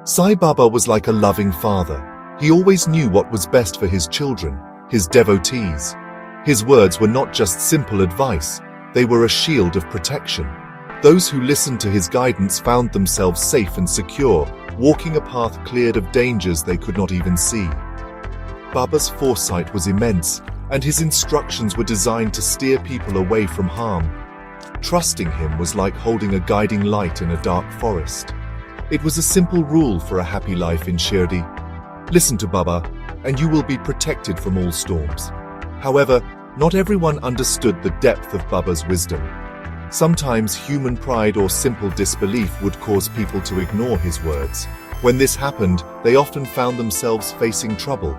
Sai Baba was like a loving father. He always knew what was best for his children, his devotees. His words were not just simple advice, they were a shield of protection. Those who listened to his guidance found themselves safe and secure, walking a path cleared of dangers they could not even see. Baba's foresight was immense, and his instructions were designed to steer people away from harm. Trusting him was like holding a guiding light in a dark forest. It was a simple rule for a happy life in Shirdi. Listen to Baba, and you will be protected from all storms. However, not everyone understood the depth of Baba's wisdom. Sometimes human pride or simple disbelief would cause people to ignore his words. When this happened, they often found themselves facing trouble.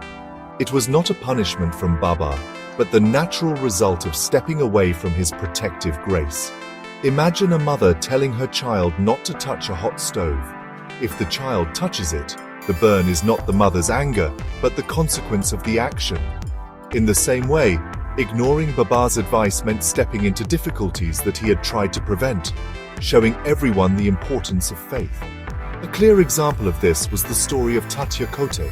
It was not a punishment from Baba, but the natural result of stepping away from his protective grace. Imagine a mother telling her child not to touch a hot stove. If the child touches it, the burn is not the mother's anger, but the consequence of the action. In the same way, ignoring Baba's advice meant stepping into difficulties that he had tried to prevent, showing everyone the importance of faith. A clear example of this was the story of Tarkhad.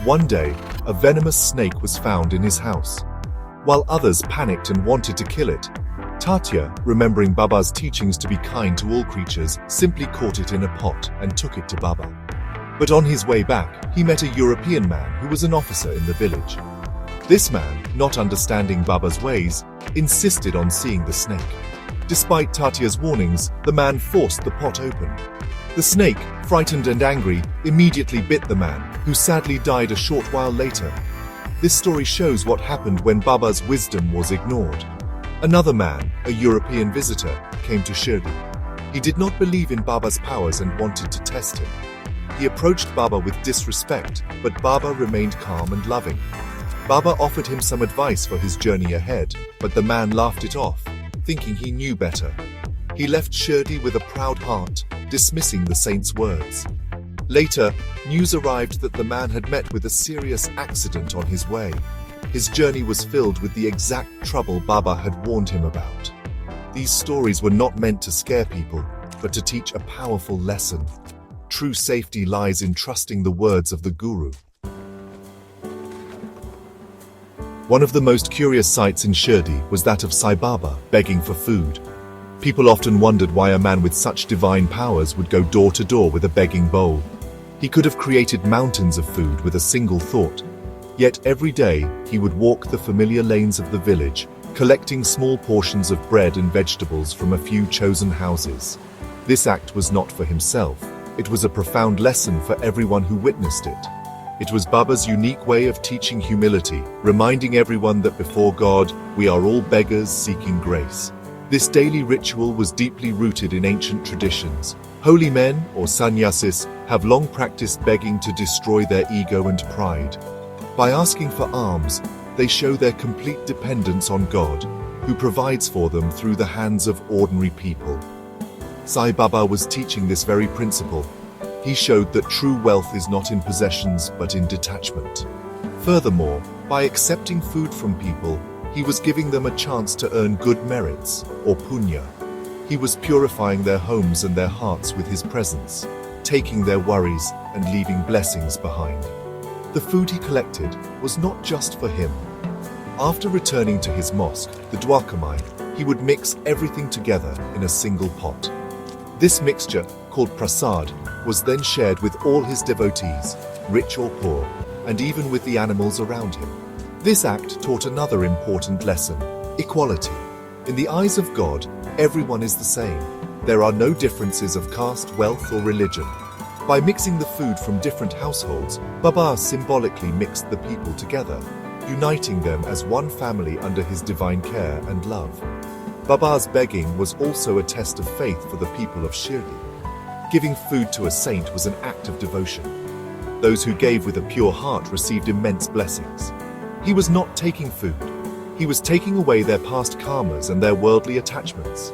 One day, a venomous snake was found in his house. While others panicked and wanted to kill it, Tarkhad, remembering Baba's teachings to be kind to all creatures, simply caught it in a pot and took it to Baba. But on his way back, he met a European man who was an officer in the village. This man, not understanding Baba's ways, insisted on seeing the snake. Despite Tarkhad's warnings, the man forced the pot open. The snake, frightened and angry, immediately bit the man, who sadly died a short while later. This story shows what happened when Baba's wisdom was ignored. Another man, a European visitor, came to Shirdi. He did not believe in Baba's powers and wanted to test him. He approached Baba with disrespect, but Baba remained calm and loving. Baba offered him some advice for his journey ahead, but the man laughed it off, thinking he knew better. He left Shirdi with a proud heart, dismissing the saint's words. Later, news arrived that the man had met with a serious accident on his way. His journey was filled with the exact trouble Baba had warned him about. These stories were not meant to scare people, but to teach a powerful lesson. True safety lies in trusting the words of the Guru. One of the most curious sights in Shirdi was that of Sai Baba begging for food. People often wondered why a man with such divine powers would go door to door with a begging bowl. He could have created mountains of food with a single thought. Yet every day, he would walk the familiar lanes of the village, collecting small portions of bread and vegetables from a few chosen houses. This act was not for himself. It was a profound lesson for everyone who witnessed it. It was Baba's unique way of teaching humility, reminding everyone that before God, we are all beggars seeking grace. This daily ritual was deeply rooted in ancient traditions. Holy men, or sannyasis, have long practiced begging to destroy their ego and pride. By asking for alms, they show their complete dependence on God, who provides for them through the hands of ordinary people. Sai Baba was teaching this very principle. He showed that true wealth is not in possessions but in detachment. Furthermore, by accepting food from people, he was giving them a chance to earn good merits, or punya. He was purifying their homes and their hearts with his presence, taking their worries and leaving blessings behind. The food he collected was not just for him. After returning to his mosque, the Dwarkamai, he would mix everything together in a single pot. This mixture, called prasad, was then shared with all his devotees, rich or poor, and even with the animals around him. This act taught another important lesson: equality. In the eyes of God, everyone is the same. There are no differences of caste, wealth, or religion. By mixing the food from different households, Baba symbolically mixed the people together, uniting them as one family under his divine care and love. Baba's begging was also a test of faith for the people of Shirdi. Giving food to a saint was an act of devotion. Those who gave with a pure heart received immense blessings. He was not taking food. He was taking away their past karmas and their worldly attachments.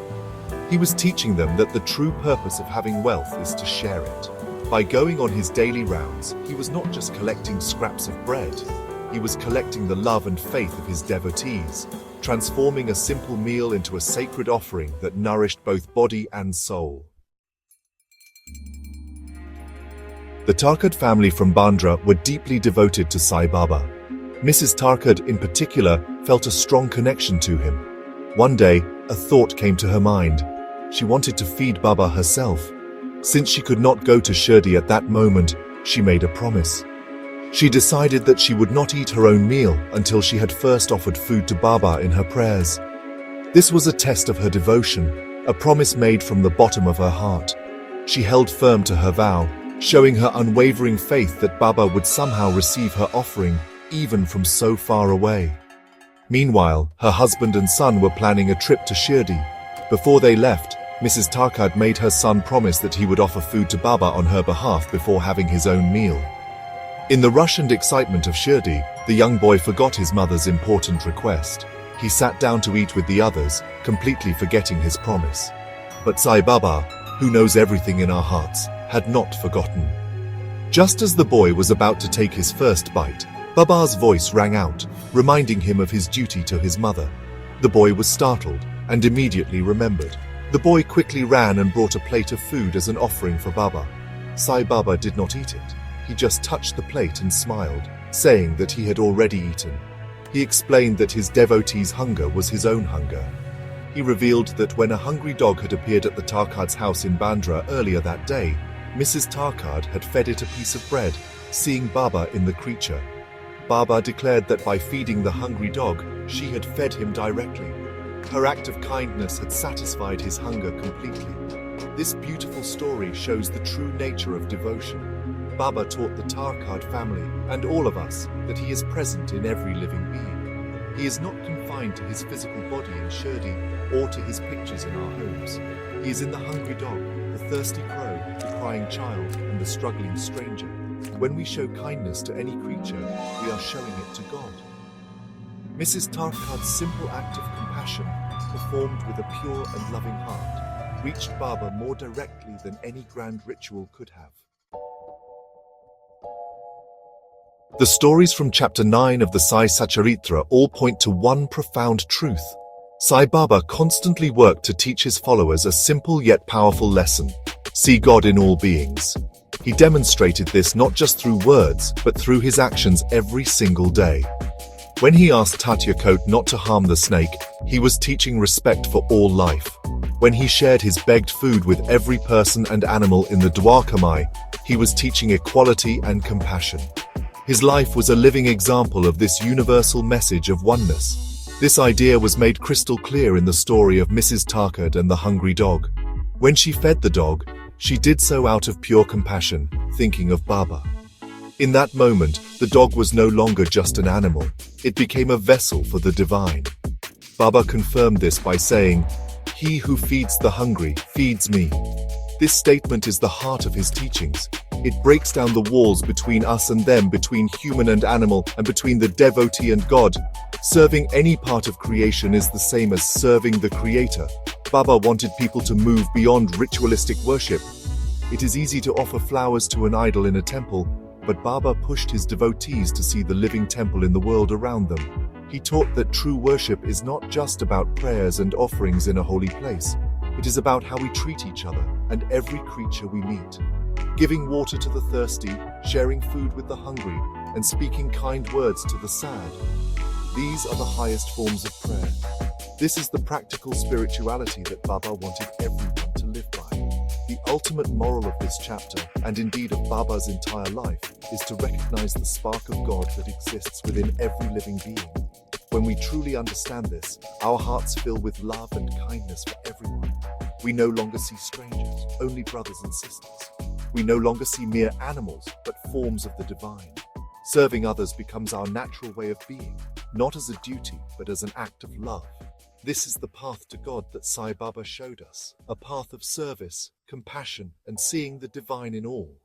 He was teaching them that the true purpose of having wealth is to share it. By going on his daily rounds, he was not just collecting scraps of bread. He was collecting the love and faith of his devotees, transforming a simple meal into a sacred offering that nourished both body and soul. The Tarkhad family from Bandra were deeply devoted to Sai Baba. Mrs. Tarkhad, in particular, felt a strong connection to him. One day, a thought came to her mind. She wanted to feed Baba herself. Since she could not go to Shirdi at that moment, she made a promise. She decided that she would not eat her own meal until she had first offered food to Baba in her prayers. This was a test of her devotion, a promise made from the bottom of her heart. She held firm to her vow, showing her unwavering faith that Baba would somehow receive her offering, even from so far away. Meanwhile, her husband and son were planning a trip to Shirdi. Before they left, Mrs. Tarkhad made her son promise that he would offer food to Baba on her behalf before having his own meal. In the rush and excitement of Shirdi, the young boy forgot his mother's important request. He sat down to eat with the others, completely forgetting his promise. But Sai Baba, who knows everything in our hearts, had not forgotten. Just as the boy was about to take his first bite, Baba's voice rang out, reminding him of his duty to his mother. The boy was startled and immediately remembered. The boy quickly ran and brought a plate of food as an offering for Baba. Sai Baba did not eat it. He just touched the plate and smiled, saying that he had already eaten. He explained that his devotee's hunger was his own hunger. He revealed that when a hungry dog had appeared at the Tarkhad's house in Bandra earlier that day, Mrs. Tarkhad had fed it a piece of bread, seeing Baba in the creature. Baba declared that by feeding the hungry dog, she had fed him directly. Her act of kindness had satisfied his hunger completely. This beautiful story shows the true nature of devotion. Baba taught the Tarkhad family and all of us that he is present in every living being. He is not confined to his physical body in Shirdi or to his pictures in our homes. He is in the hungry dog, the thirsty crow, the crying child, and the struggling stranger. When we show kindness to any creature, we are showing it to God. Mrs. Tarkhad's simple act of compassion, performed with a pure and loving heart, reached Baba more directly than any grand ritual could have. The stories from chapter 9 of the Sai Satcharitra all point to one profound truth. Sai Baba constantly worked to teach his followers a simple yet powerful lesson: see God in all beings. He demonstrated this not just through words, but through his actions every single day. When he asked Tarkhad not to harm the snake, he was teaching respect for all life. When he shared his begged food with every person and animal in the Dwarkamai, he was teaching equality and compassion. His life was a living example of this universal message of oneness. This idea was made crystal clear in the story of Mrs. Tarkhad and the hungry dog. When she fed the dog, she did so out of pure compassion, thinking of Baba. In that moment, the dog was no longer just an animal. It became a vessel for the divine. Baba confirmed this by saying, "He who feeds the hungry feeds me." This statement is the heart of his teachings. It breaks down the walls between us and them, between human and animal, and between the devotee and God. Serving any part of creation is the same as serving the Creator. Baba wanted people to move beyond ritualistic worship. It is easy to offer flowers to an idol in a temple, but Baba pushed his devotees to see the living temple in the world around them. He taught that true worship is not just about prayers and offerings in a holy place. It is about how we treat each other and every creature we meet. Giving water to the thirsty, sharing food with the hungry, and speaking kind words to the sad. These are the highest forms of prayer. This is the practical spirituality that Baba wanted everyone to live by. The ultimate moral of this chapter, and indeed of Baba's entire life, is to recognize the spark of God that exists within every living being. When we truly understand this, our hearts fill with love and kindness for everyone. We no longer see strangers, only brothers and sisters. We no longer see mere animals, but forms of the divine. Serving others becomes our natural way of being, not as a duty, but as an act of love. This is the path to God that Sai Baba showed us, a path of service, compassion, and seeing the divine in all.